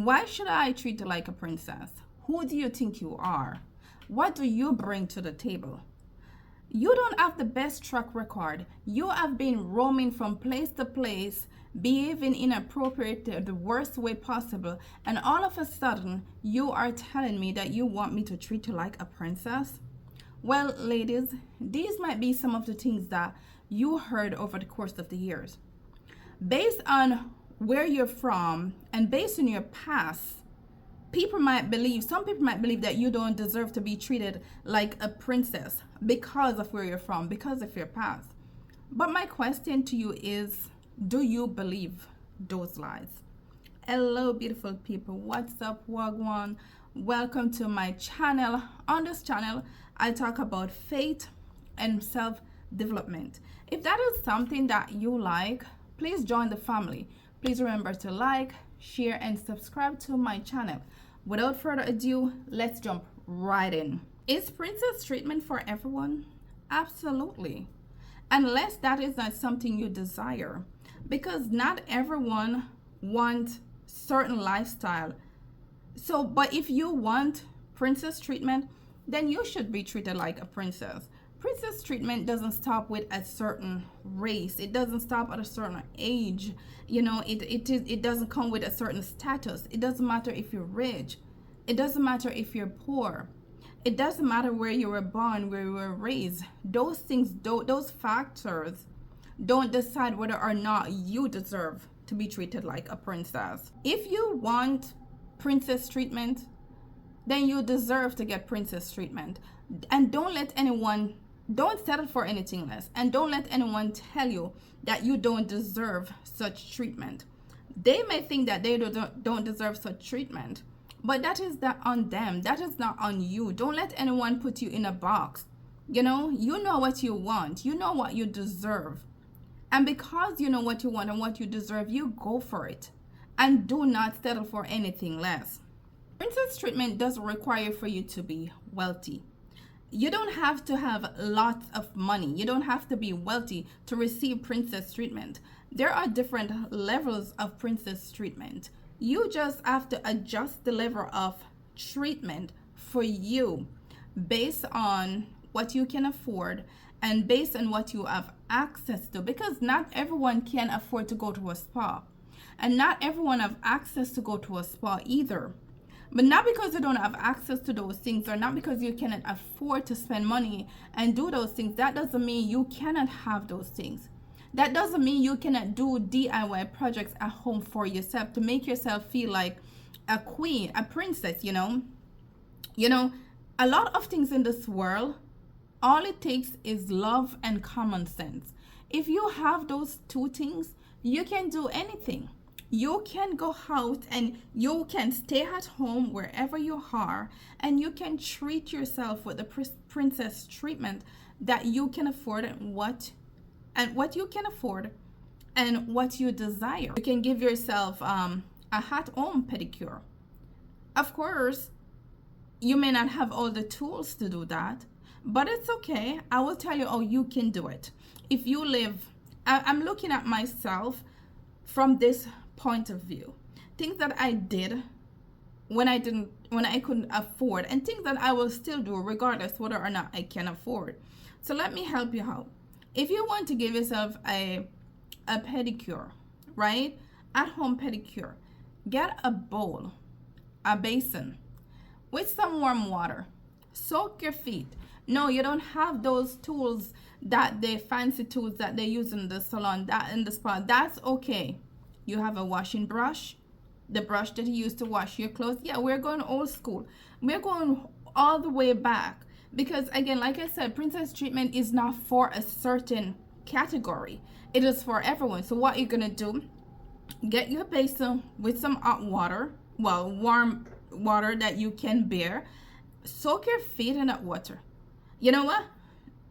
Why should I treat you like a princess? Who do you think you are? What do you bring to the table? You don't have the best track record. You have been roaming from place to place, behaving inappropriate the worst way possible, and all of a sudden, you are telling me that you want me to treat you like a princess? Well, ladies, these might be some of the things that you heard over the course of the years. Based on where you're from and based on your past, some people might believe that you don't deserve to be treated like a princess because of where you're from, because of your past. But my question to you is, do you believe those lies? Hello, beautiful people. What's up, Wagwan? Welcome to my channel. On this channel, I talk about faith and self-development. If that is something that you like, please join the family. Please remember to like, share, and subscribe to my channel. Without further ado, let's jump right in. Is princess treatment for everyone? Absolutely. Unless that is not something you desire. Because not everyone wants certain lifestyle. But if you want princess treatment, then you should be treated like a princess. Princess treatment doesn't stop with a certain race. It doesn't stop at a certain age. It doesn't come with a certain status. It doesn't matter if you're rich. It doesn't matter if you're poor. It doesn't matter where you were born, where you were raised. Those things, those factors don't decide whether or not you deserve to be treated like a princess. If you want princess treatment, then you deserve to get princess treatment. And don't settle for anything less, and don't let anyone tell you that you don't deserve such treatment. They may think that they don't deserve such treatment, but that is not on them. That is not on you. Don't let anyone put you in a box. You know what you want. You know what you deserve. And because you know what you want and what you deserve, you go for it. And do not settle for anything less. Princess treatment doesn't require for you to be wealthy. You don't have to have lots of money. You don't have to be wealthy to receive princess treatment. There are different levels of princess treatment. You just have to adjust the level of treatment for you based on what you can afford and based on what you have access to, because not everyone can afford to go to a spa, and not everyone have access to go to a spa either. But not because you don't have access to those things, or not because you cannot afford to spend money and do those things, that doesn't mean you cannot have those things. That doesn't mean you cannot do DIY projects at home for yourself to make yourself feel like a queen, a princess, a lot of things in this world, all it takes is love and common sense. If you have those two things, you can do anything. You can go out and you can stay at home wherever you are, and you can treat yourself with the princess treatment that you can afford and what you can afford and what you desire. You can give yourself a at-home pedicure. Of course, you may not have all the tools to do that, but it's okay. I will tell you how you can do it. If you live, I'm looking at myself from this point of view. Things that I did when I couldn't afford, and things that I will still do regardless whether or not I can afford. So let me help you out. If you want to give yourself a pedicure, right? At home pedicure, get a bowl, a basin with some warm water. Soak your feet. No, you don't have those tools, the fancy tools that they use in the salon, that in the spa. That's okay. You have a washing brush, the brush that you use to wash your clothes. Yeah, we're going old school. We're going all the way back. Because again, like I said, princess treatment is not for a certain category. It is for everyone. So what you're going to do, get your basin with some hot water, warm water that you can bear. Soak your feet in that water. You know what?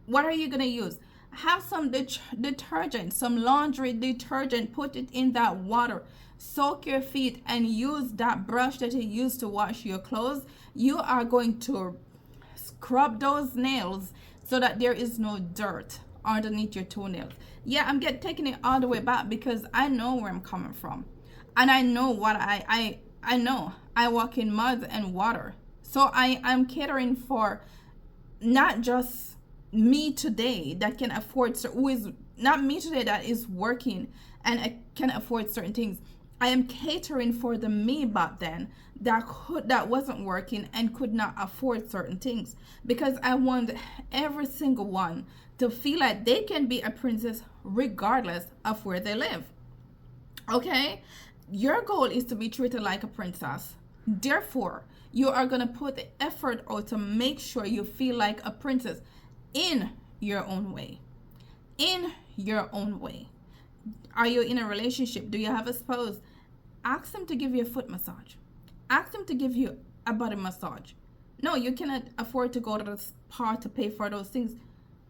What are you going to use? Have some detergent, some laundry detergent, put it in that water. Soak your feet and use that brush that you use to wash your clothes. You are going to scrub those nails so that there is no dirt underneath your toenails. Yeah, I'm taking it all the way back because I know where I'm coming from. And I know what I I know I walk in mud and water. So I'm catering for not just me today that can afford, who is not me today that is working and I can afford certain things. I am catering for the me back then that wasn't working and could not afford certain things, because I want every single one to feel like they can be a princess regardless of where they live. Okay? Your goal is to be treated like a princess. Therefore, you are going to put the effort out to make sure you feel like a princess in your own way. In your own way. Are you in a relationship? Do you have a spouse? Ask them to give you a foot massage. Ask them to give you a body massage. No, you cannot afford to go to the spa to pay for those things,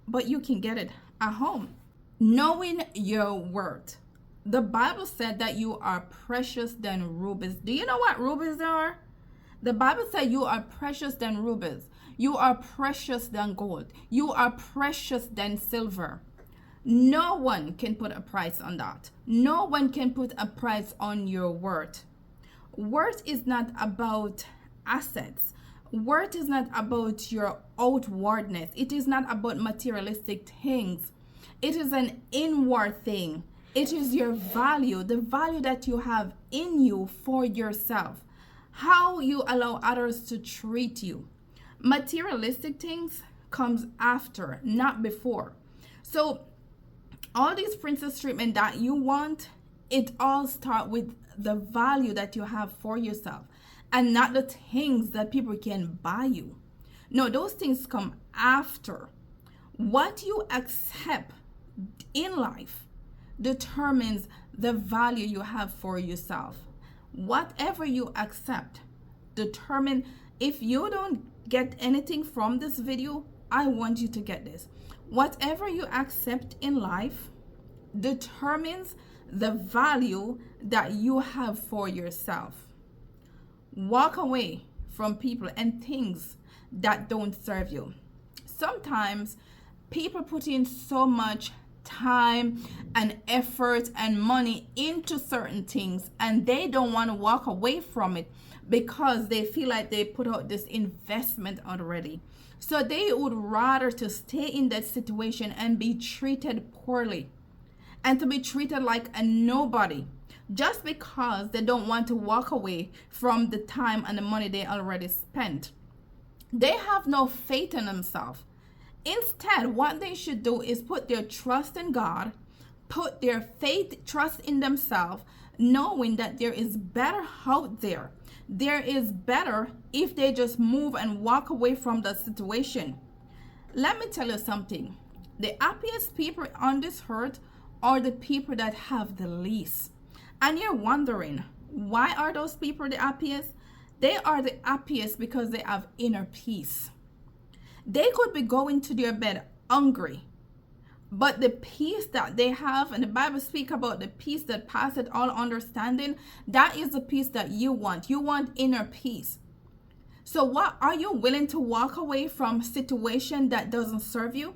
but you can get it at home. Knowing your worth. The Bible said that you are precious than rubies. Do you know what rubies are? The Bible said you are precious than rubies. You are precious than gold. You are precious than silver. No one can put a price on that. No one can put a price on your worth. Worth is not about assets. Worth is not about your outwardness. It is not about materialistic things. It is an inward thing. It is your value, the value that you have in you for yourself. How you allow others to treat you. Materialistic things comes after, not before. So all these princess treatment that you want, it all starts with the value that you have for yourself and not the things that people can buy you. No, those things come after. What you accept in life determines the value you have for yourself. Whatever you accept determine. If you don't get anything from this video, I want you to get this. Whatever you accept in life determines the value that you have for yourself. Walk away from people and things that don't serve you. Sometimes people put in so much time and effort and money into certain things and they don't want to walk away from it because they feel like they put out this investment already. So they would rather to stay in that situation and be treated poorly and to be treated like a nobody just because they don't want to walk away from the time and the money they already spent. They have no faith in themselves. Instead, what they should do is put their trust in God, put their trust in themselves, knowing that there is better out there. There is better if they just move and walk away from the situation. Let me tell you something. The happiest people on this earth are the people that have the least. And you're wondering, why are those people the happiest? They are the happiest because they have inner peace. They could be going to their bed hungry, but the peace that they have, and the Bible speaks about the peace that passeth all understanding, that is the peace that you want. You want inner peace. So what are you willing to walk away from situation that doesn't serve you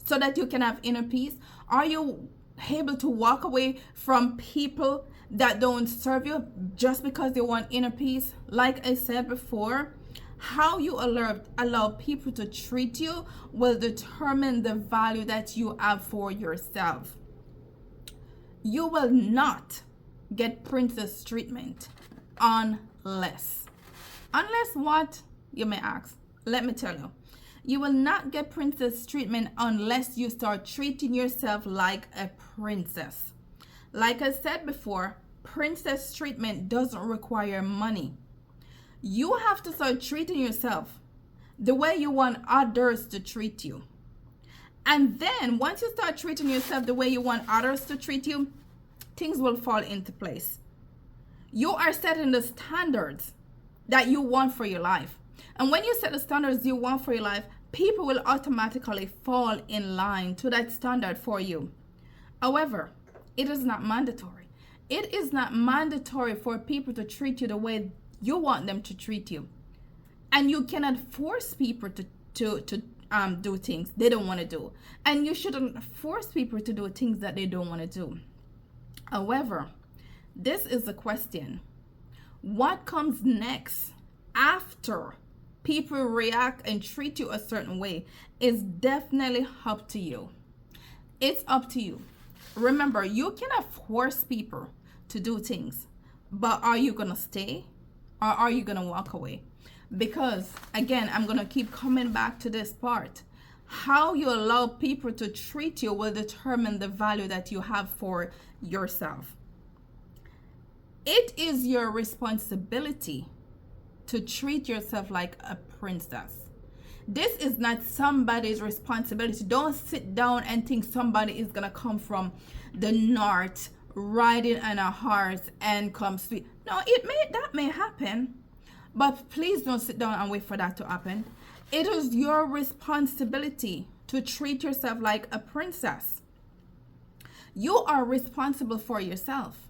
so that you can have inner peace? Are you able to walk away from people that don't serve you just because they want inner peace? Like I said before, how you allow people to treat you will determine the value that you have for yourself. You will not get princess treatment unless what? You may ask. Let me tell you. You will not get princess treatment unless you start treating yourself like a princess. Like I said before, princess treatment doesn't require money. You have to start treating yourself the way you want others to treat you. And then once you start treating yourself the way you want others to treat you, things will fall into place. You are setting the standards that you want for your life. And when you set the standards you want for your life, people will automatically fall in line to that standard for you. However, it is not mandatory. It is not mandatory for people to treat you the way you want them to treat you. And you cannot force people to do things they don't want to do. And you shouldn't force people to do things that they don't want to do. However, this is the question. What comes next after people react and treat you a certain way is definitely up to you. It's up to you. Remember, you cannot force people to do things, but are you going to stay or are you going to walk away? Because again, I'm going to keep coming back to this part. How you allow people to treat you will determine the value that you have for yourself. It is your responsibility to treat yourself like a princess. This is not somebody's responsibility. Don't sit down and think somebody is gonna come from the north riding on a horse and come sweet. No, that may happen, but please don't sit down and wait for that to happen. It is your responsibility to treat yourself like a princess. You are responsible for yourself.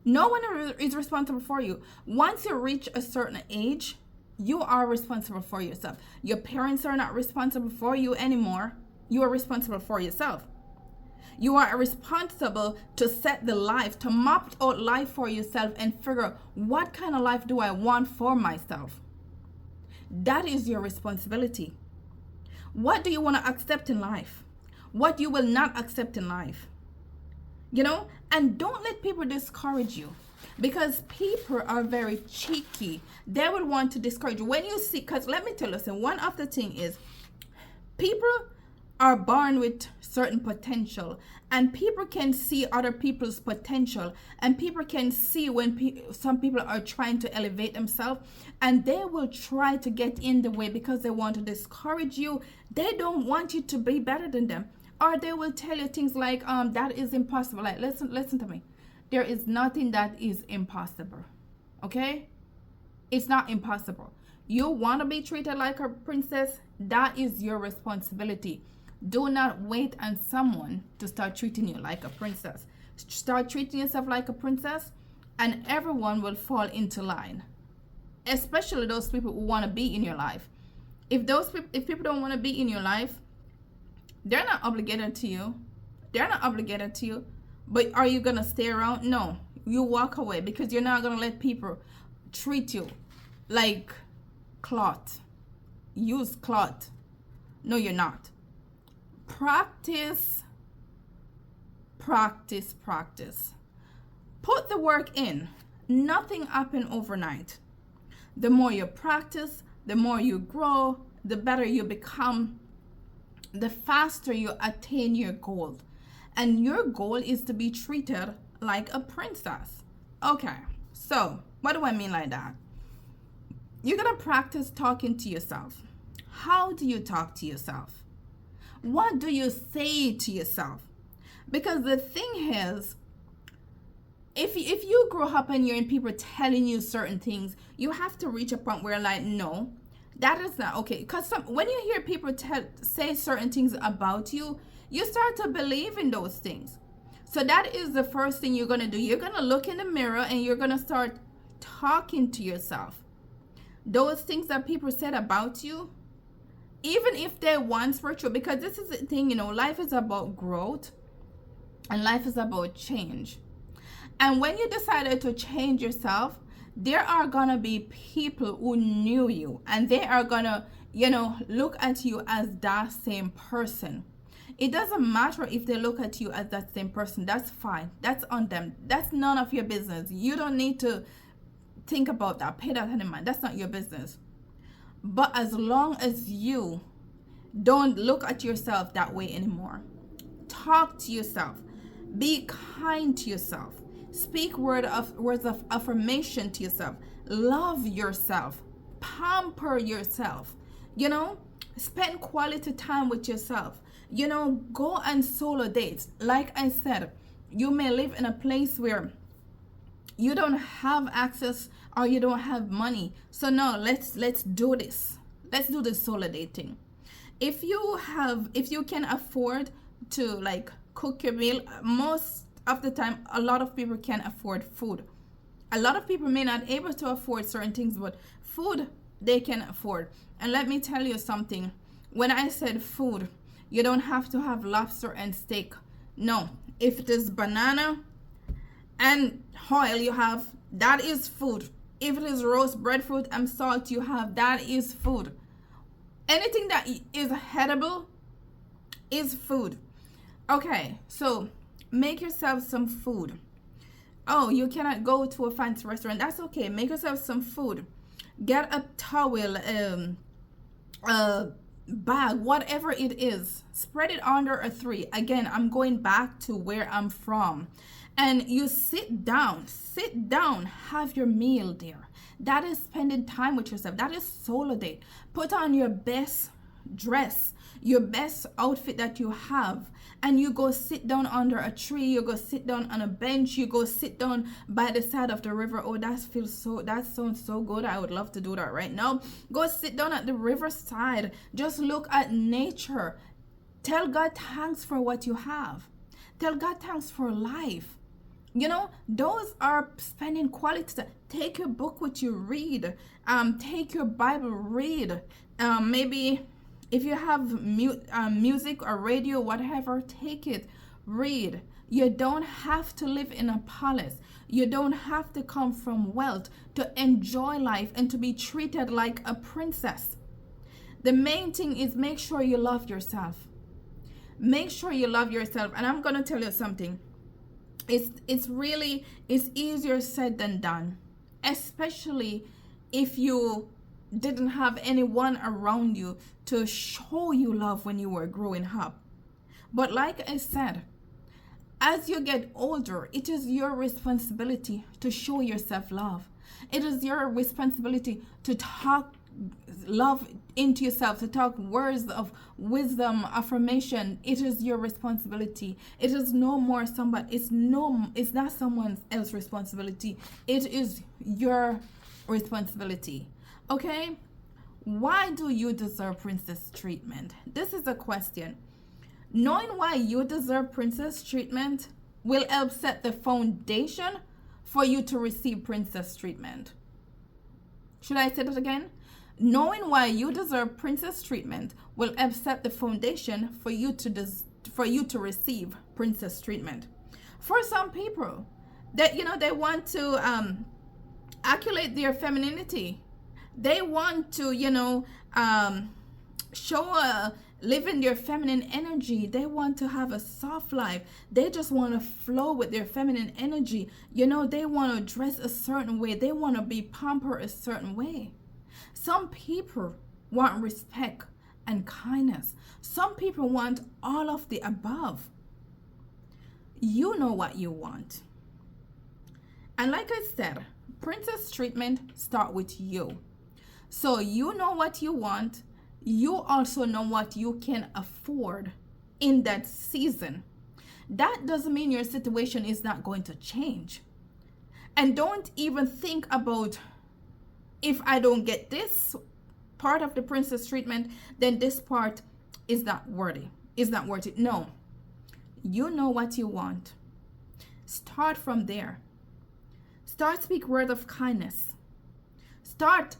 No one is responsible for you. Once you reach a certain age, you are responsible for yourself. Your parents are not responsible for you anymore. You are responsible for yourself. You are responsible to set the life, to map out life for yourself and figure out what kind of life do I want for myself. That is your responsibility. What do you want to accept in life? What you will not accept in life? And don't let people discourage you, because people are very cheeky. They will want to discourage you. When you see, because let me tell you, listen, one of the thing is people are born with certain potential, and people can see other people's potential, and people can see when some people are trying to elevate themselves, and they will try to get in the way because they want to discourage you. They don't want you to be better than them. Or they will tell you things like, that is impossible. Like, listen to me. There is nothing that is impossible. Okay? It's not impossible. You want to be treated like a princess? That is your responsibility. Do not wait on someone to start treating you like a princess. Start treating yourself like a princess, and everyone will fall into line. Especially those people who want to be in your life. If people don't want to be in your life, they're not obligated to you. But are you going to stay around? No. You walk away, because you're not going to let people treat you like cloth. Use cloth. No, you're not. Practice. Put the work in. Nothing happens overnight. The more you practice, the more you grow, the better you become, the faster you attain your goal. And your goal is to be treated like a princess. Okay, so what do I mean by that? You're gonna practice talking to yourself. How do you talk to yourself? What do you say to yourself? Because the thing is, if you grow up and you're in people telling you certain things, you have to reach a point where like, no, that is not okay. Because when you hear people say certain things about you, you start to believe in those things. So that is the first thing you're going to do. You're going to look in the mirror and you're going to start talking to yourself. Those things that people said about you, even if they once were true, because this is the thing, life is about growth and life is about change. And when you decided to change yourself, there are going to be people who knew you, and they are going to, look at you as that same person. It doesn't matter if they look at you as that same person. That's fine. That's on them. That's none of your business. You don't need to think about that. Pay that in mind. That's not your business. But as long as you don't look at yourself that way anymore, talk to yourself. Be kind to yourself. Speak words of affirmation to yourself. Love yourself. Pamper yourself. Spend quality time with yourself. Go on solo dates. Like I said, you may live in a place where you don't have access or you don't have money. So no, let's do this. Let's do this solo dating. If you can afford to cook your meal, most of the time, a lot of people can afford food. A lot of people may not able to afford certain things, but food they can afford. And let me tell you something. When I said food, you don't have to have lobster and steak. No, if it is banana and oil you have, That is food. If it is roast breadfruit and salt you have, that is food. Anything that is edible is food. Okay, so make yourself some food. Oh, you cannot go to a fancy restaurant. That's okay. Make yourself some food. Get a towel, a bag, whatever it is. Spread it under a tree. Again, I'm going back to where I'm from. And you sit down, have your meal there. That is spending time with yourself. That is solo date. Put on your best dress, your best outfit that you have, and you go sit down under a tree, you go sit down on a bench, you go sit down by the side of the river. Oh, that sounds so good. I would love to do that right now. Go sit down at the riverside. Just look at nature. Tell God thanks for what you have. Tell God thanks for life. You know, those are spending quality time. Take your book with you, read. Take your Bible, read. Maybe if you have music or radio, whatever, take it, read. You don't have to live in a palace. You don't have to come from wealth to enjoy life and to be treated like a princess. The main thing is make sure you love yourself. Make sure you love yourself. And I'm going to tell you something. It's easier said than done, especially if you didn't have anyone around you to show you love when you were growing up. But like I said, as you get older, it is your responsibility to show yourself love. It is your responsibility to talk love into yourself, to talk words of wisdom, affirmation. It is your responsibility. It is no more somebody, it's not someone else's responsibility. It is your responsibility. Okay? Why do you deserve princess treatment? This is a question. Knowing why you deserve princess treatment will help set the foundation for you to receive princess treatment. Should I say that again? Knowing why you deserve princess treatment will help set the foundation for you to receive princess treatment. For some people, that they want to accolade their femininity. They want to live in their feminine energy. They want to have a soft life. They just want to flow with their feminine energy. They want to dress a certain way. They want to be pampered a certain way. Some people want respect and kindness. Some people want all of the above. You know what you want. And like I said, princess treatment starts with you. So you know what you want. You also know what you can afford in that season. That doesn't mean your situation is not going to change. And don't even think about, if I don't get this part of the princess treatment, then this part is not worthy. Is not worth it. No. You know what you want. Start from there. Start speak word of kindness. Start,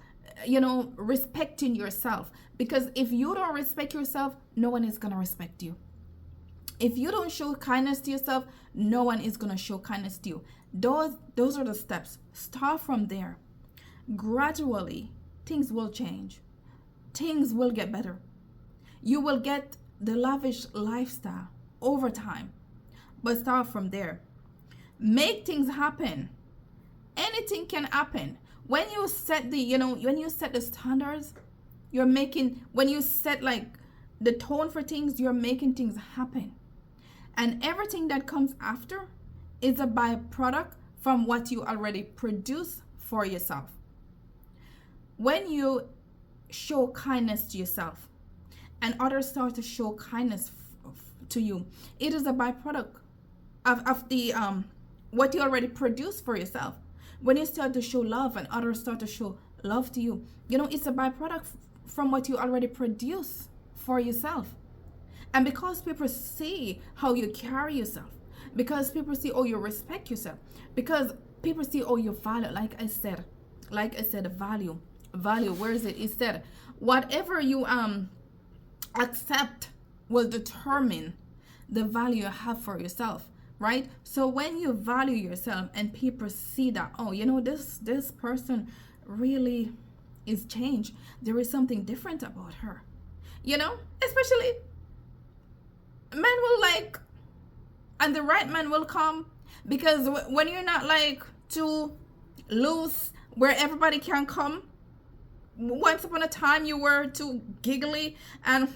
respecting yourself. Because if you don't respect yourself, no one is going to respect you. If you don't show kindness to yourself, no one is going to show kindness to you. Those are the steps. Start from there. Gradually, things will change. Things will get better. You will get the lavish lifestyle over time. But start from there. Make things happen. Anything can happen. When you set the standards, when you set like the tone for things, you're making things happen. And everything that comes after is a byproduct from what you already produce for yourself. When you show kindness to yourself and others start to show kindness to you, it is a byproduct of the what you already produce for yourself. When you start to show love and others start to show love to you, it's a byproduct from what you already produce for yourself. And because people see how you carry yourself, because people see, oh, you respect yourself, because people see, oh, you value, like I said, value, where is it? It said, whatever you accept will determine the value you have for yourself. right? So when you value yourself and people see that, oh, you know, this person really is changed, there is something different about her, you know, especially men will like, and the right man will come, because when you're not like too loose where everybody can come. Once upon a time you were too giggly and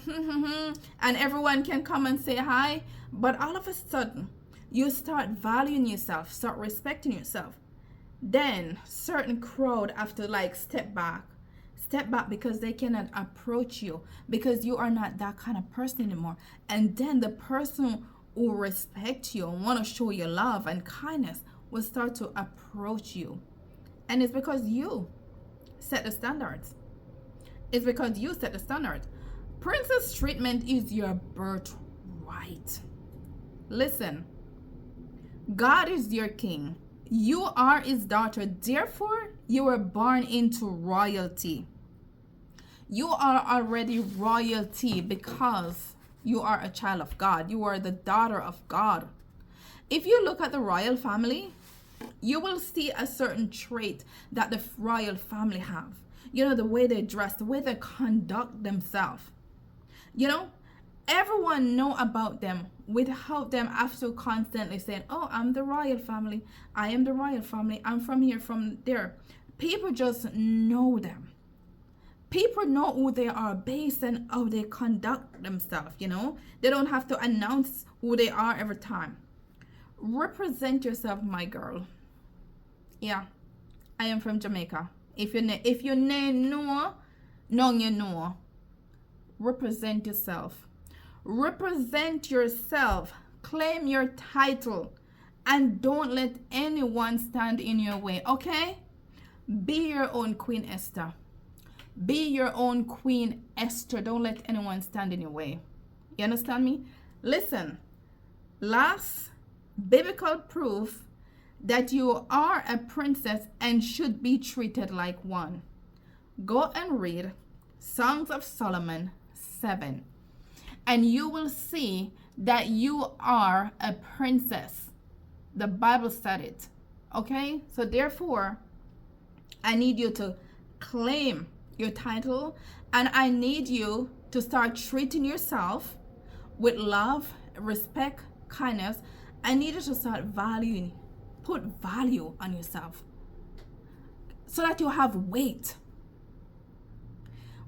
and everyone can come and say hi, but all of a sudden you start valuing yourself, start respecting yourself, then certain crowd have to like step back because they cannot approach you, because you are not that kind of person anymore. And then the person who respect you and want to show you love and kindness will start to approach you. And it's because you set the standards. It's because you set the standard. Princess treatment is your birthright. Listen, God is your king. You are his daughter. Therefore, you were born into royalty. You are already royalty because you are a child of God. You are the daughter of God. If you look at the royal family, you will see a certain trait that the royal family have. You know, the way they dress, the way they conduct themselves. You know, everyone know about them without them have to constantly saying, oh, I'm the royal family. I am the royal family. I'm from here, from there. People just know them. People know who they are based on how they conduct themselves, you know. They don't have to announce who they are every time. Represent yourself, my girl. Yeah, I am from Jamaica. If your name know, you know. Represent yourself. Represent yourself. Claim your title. And don't let anyone stand in your way, okay? Be your own Queen Esther. Be your own Queen Esther. Don't let anyone stand in your way. You understand me? Listen, last biblical proof that you are a princess and should be treated like one. Go and read Songs of Solomon 7, and you will see that you are a princess. The Bible said it. Okay? So therefore, I need you to claim your title, and I need you to start treating yourself with love, respect, kindness. I need you to start valuing, put value on yourself so that you have weight.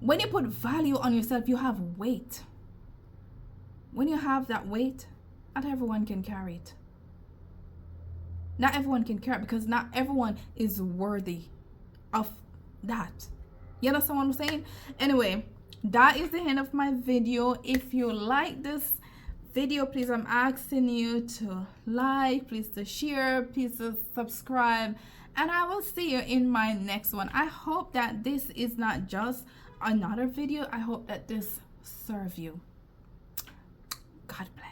When you put value on yourself, you have weight. When you have that weight, not everyone can carry it. Not everyone can carry it, because not everyone is worthy of that. You understand what I'm saying? Anyway, that is the end of my video. If you like this video, please, I'm asking you to like, please to share, please to subscribe, and I will see you in my next one. I hope that this is not just another video. I hope that this serve you. God bless.